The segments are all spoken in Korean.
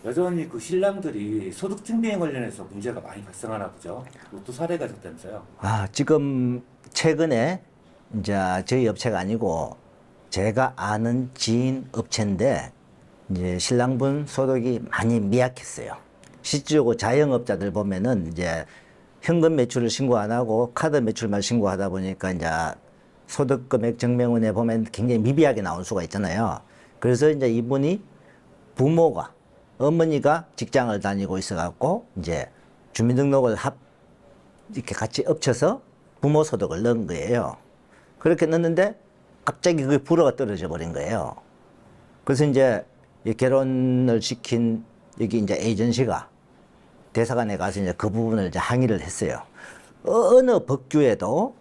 여전히 그 신랑들이 소득 증빙에 관련해서 문제가 많이 발생하나 보죠. 또 사례가 있었다면서요. 지금 최근에 이제 저희 업체가 아니고 제가 아는 지인 업체인데 이제 신랑분 소득이 많이 미약했어요. 실질적으로 자영업자들 보면은 이제 현금 매출을 신고 안 하고 카드 매출만 신고하다 보니까 이제 소득 금액 증명원에 보면 굉장히 미비하게 나올 수가 있잖아요. 그래서 이제 이분이 부모가 어머니가 직장을 다니고 있어갖고 이제 주민등록을 이렇게 같이 엎쳐서 부모 소득을 넣은 거예요. 그렇게 넣었는데 갑자기 그게 불어가 떨어져 버린 거예요. 그래서 이제 이 결혼을 시킨 여기 이제 에이전시가 대사관에 가서 이제 그 부분을 이제 항의를 했어요. 어느 법규에도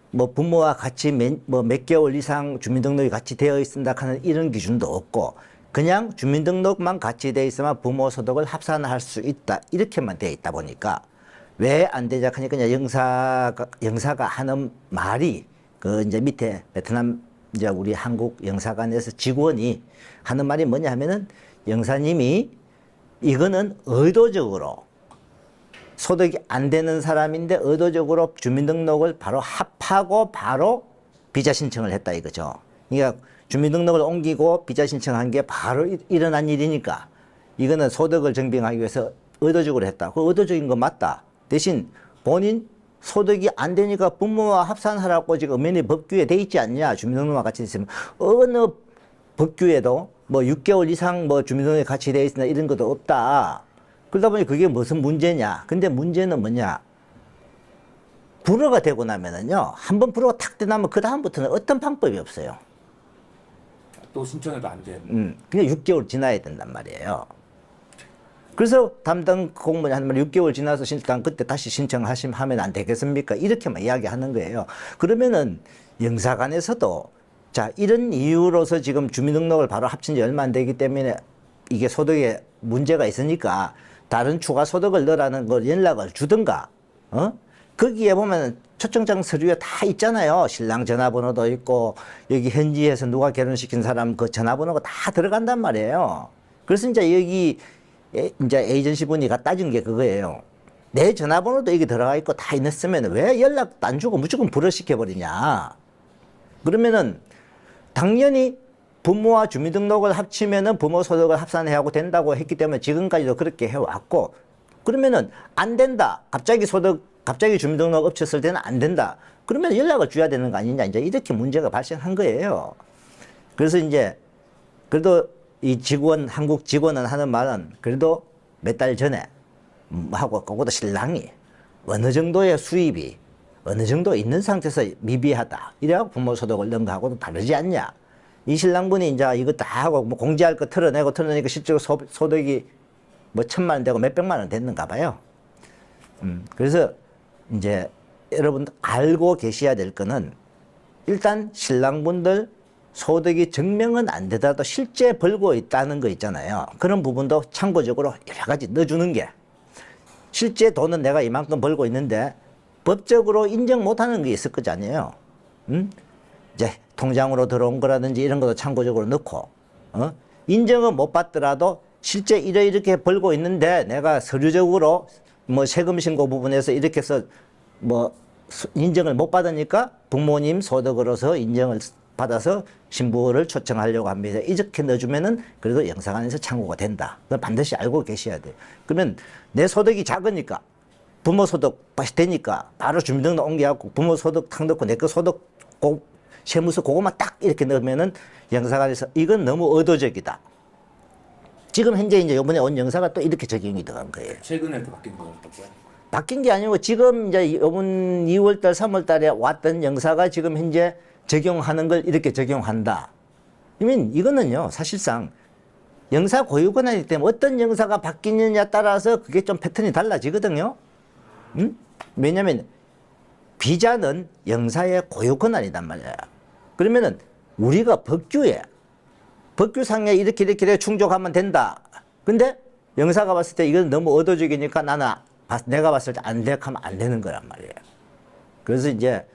뭐 부모와 같이 몇 개월 이상 주민등록이 같이 되어 있습니다 하는 이런 기준도 없고 그냥 주민등록만 같이 되어 있으면 부모 소득을 합산할 수 있다 이렇게만 되어 있다 보니까 왜 안 되냐 하니까 그냥 영사가 하는 말이 그 이제 밑에 베트남 이제 우리 한국 영사관에서 직원이 하는 말이 뭐냐 하면은 영사님이 이거는 의도적으로 소득이 안 되는 사람인데 의도적으로 주민등록을 바로 합하고 바로 비자 신청을 했다 이거죠. 그러니까 주민등록을 옮기고 비자 신청한 게 바로 일어난 일이니까 이거는 소득을 증빙하기 위해서 의도적으로 했다. 그 의도적인 거 맞다. 대신 본인 소득이 안 되니까 부모와 합산하라고 지금 엄연히 법규에 돼 있지 않냐. 주민등록과 같이 있으면 어느 법규에도 뭐 6개월 이상 뭐 주민등록에 같이 돼 있으나 이런 것도 없다. 그러다 보니 그게 무슨 문제냐. 근데 문제는 뭐냐. 불어가 되고 나면은요. 한번 불어가 탁 되나면 그 다음부터는 어떤 방법이 없어요. 또 신청해도 안 돼. 그냥 6개월 지나야 된단 말이에요. 그래서 담당 공무원이 하는 말 6개월 지나서 그때 다시 신청하면 안 되겠습니까? 이렇게만 이야기하는 거예요. 그러면은 영사관에서도 자, 이런 이유로서 지금 주민등록을 바로 합친 지 얼마 안 되기 때문에 이게 소득에 문제가 있으니까 다른 추가 소득을 넣으라는 걸 연락을 주든가, 거기에 보면 초청장 서류에 다 있잖아요. 신랑 전화번호도 있고, 여기 현지에서 누가 결혼시킨 사람 그 전화번호가 다 들어간단 말이에요. 그래서 이제 여기, 이제 에이전시 분이가 따진 게 그거예요. 내 전화번호도 여기 들어가 있고 다 있으면 왜 연락도 안 주고 무조건 불어시켜버리냐. 그러면은 당연히 부모와 주민등록을 합치면은 부모 소득을 합산해야 하고 된다고 했기 때문에 지금까지도 그렇게 해왔고, 그러면은 안 된다. 갑자기 주민등록 엎쳤을 때는 안 된다. 그러면 연락을 줘야 되는 거 아니냐. 이제 이렇게 문제가 발생한 거예요. 그래서 이제 그래도 이 한국 직원은 하는 말은 그래도 몇 달 전에 하고 그것도 신랑이 어느 정도의 수입이 어느 정도 있는 상태에서 미비하다. 이래갖고 부모 소득을 넣은 거하고도 다르지 않냐. 이 신랑분이 이제 이거 다 하고 뭐 공제할 거 털어내니까 실제로 소득이 뭐 1,000만 원 되고 몇백만 원 됐는가 봐요. 그래서 이제 여러분 알고 계셔야 될 거는 일단 신랑분들 소득이 증명은 안 되더라도 실제 벌고 있다는 거 있잖아요. 그런 부분도 참고적으로 여러 가지 넣어주는 게 실제 돈은 내가 이만큼 벌고 있는데 법적으로 인정 못하는 게 있을 거지 아니에요. 이제 통장으로 들어온 거라든지 이런 것도 참고적으로 넣고, 인정은 못 받더라도 실제 이렇게 벌고 있는데 내가 서류적으로 뭐 세금 신고 부분에서 이렇게 해서 뭐 인정을 못 받으니까 부모님 소득으로서 인정을 받아서 신부를 초청하려고 합니다. 이렇게 넣어주면은 그래도 영사관에서 창구가 된다. 그건 반드시 알고 계셔야 돼요. 그러면 내 소득이 작으니까 부모 소득 다시 되니까 바로 주민등록 옮겨갖고 부모 소득 탁 넣고 내 거 소득 세무서 그것만 딱 이렇게 넣으면은 영사관에서 이건 너무 의도적이다. 지금 현재 이제 이번에 온 영사가 또 이렇게 적용이 들어간 거예요. 최근에 또 바뀐 거였다고요? 바뀐 게 아니고 지금 이제 이번 2월달, 3월달에 왔던 영사가 지금 현재 적용하는 걸 이렇게 적용한다. 그러면 이거는요 사실상 영사 고유 권한이기 때문에 어떤 영사가 바뀌느냐에 따라서 그게 좀 패턴이 달라지거든요. 왜냐하면 비자는 영사의 고유 권한이단 말이야. 그러면은 우리가 법규상에 이렇게 충족하면 된다. 근데 영사가 봤을 때 이건 너무 의도적이니까 내가 봤을 때 안 돼 하면 안 되는 거란 말이에요. 그래서 이제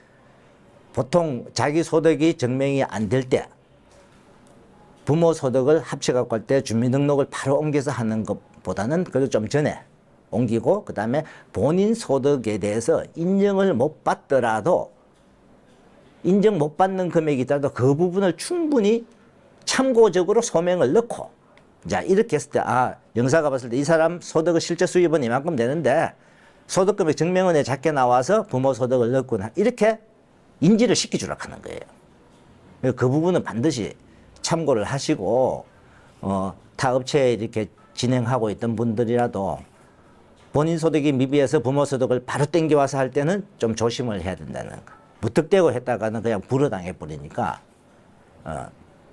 보통 자기 소득이 증명이 안 될 때 부모 소득을 합쳐갖고 할 때 주민등록을 바로 옮겨서 하는 것 보다는 그래도 좀 전에 옮기고 그다음에 본인 소득에 대해서 인정을 못 받더라도 인정 못 받는 금액이 있더라도 그 부분을 충분히 참고적으로 소명을 넣고 자 이렇게 했을 때 영사가 봤을 때 이 사람 소득의 실제 수입은 이만큼 되는데 소득금액 증명원에 작게 나와서 부모 소득을 넣었구나 이렇게 인지를 시켜주라 하는 거예요. 그 부분은 반드시 참고를 하시고 타 업체에 이렇게 진행하고 있던 분들이라도 본인 소득이 미비해서 부모 소득을 바로 땡겨와서 할 때는 좀 조심을 해야 된다는 거. 무턱대고 했다가는 그냥 불어당해 버리니까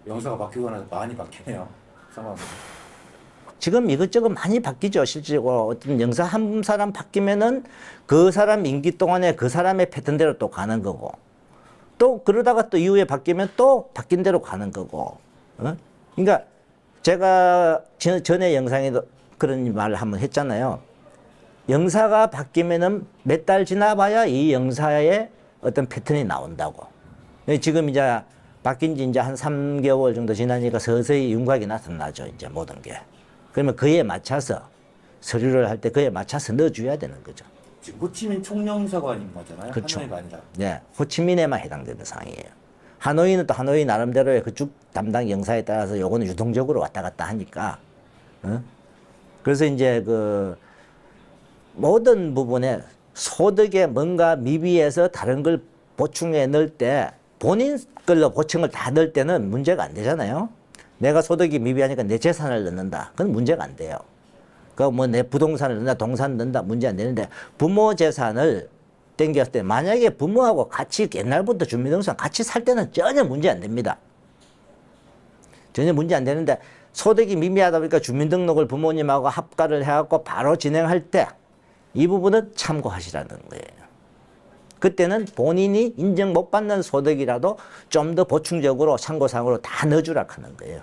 영사가 바뀌고 나서 많이 바뀌네요. 상황이. 지금 이것저것 많이 바뀌죠. 실질적으로 어떤 영사 한 사람 바뀌면은 그 사람 임기 동안에 그 사람의 패턴대로 또 가는 거고 또 그러다가 또 이후에 바뀌면 또 바뀐 대로 가는 거고. 그러니까 제가 전에 영상에도 그런 말을 한번 했잖아요. 영사가 바뀌면은 몇 달 지나봐야 이 영사의 어떤 패턴이 나온다고. 지금 이제 바뀐 지 이제 한 3개월 정도 지나니까 서서히 윤곽이 나타나죠. 이제 모든 게. 그러면 그에 맞춰서 서류를 할 때 그에 맞춰서 넣어줘야 되는 거죠. 지금 호치민 총영사관인 거잖아요. 그렇죠. 하노이가 아니라. 네, 호치민에만 해당되는 상황이에요. 하노이는 또 하노이 나름대로의 그쪽 담당 영사에 따라서 요거는 유동적으로 왔다 갔다 하니까. 그래서 이제 그 모든 부분에 소득에 뭔가 미비해서 다른 걸 보충해 넣을 때 본인 걸로 보충을 다 넣을 때는 문제가 안 되잖아요. 내가 소득이 미비하니까 내 재산을 넣는다. 그건 문제가 안 돼요. 그 뭐 내 부동산을 넣는다, 동산 넣는다 문제 안 되는데 부모 재산을 땡겼을 때 만약에 부모하고 같이 옛날부터 주민등록상 같이 살 때는 전혀 문제 안 됩니다. 전혀 문제 안 되는데 소득이 미비하다 보니까 주민등록을 부모님하고 합가를 해갖고 바로 진행할 때 이 부분은 참고하시라는 거예요. 그때는 본인이 인정 못 받는 소득이라도 좀 더 보충적으로 참고사항으로 다 넣어주라 하는 거예요.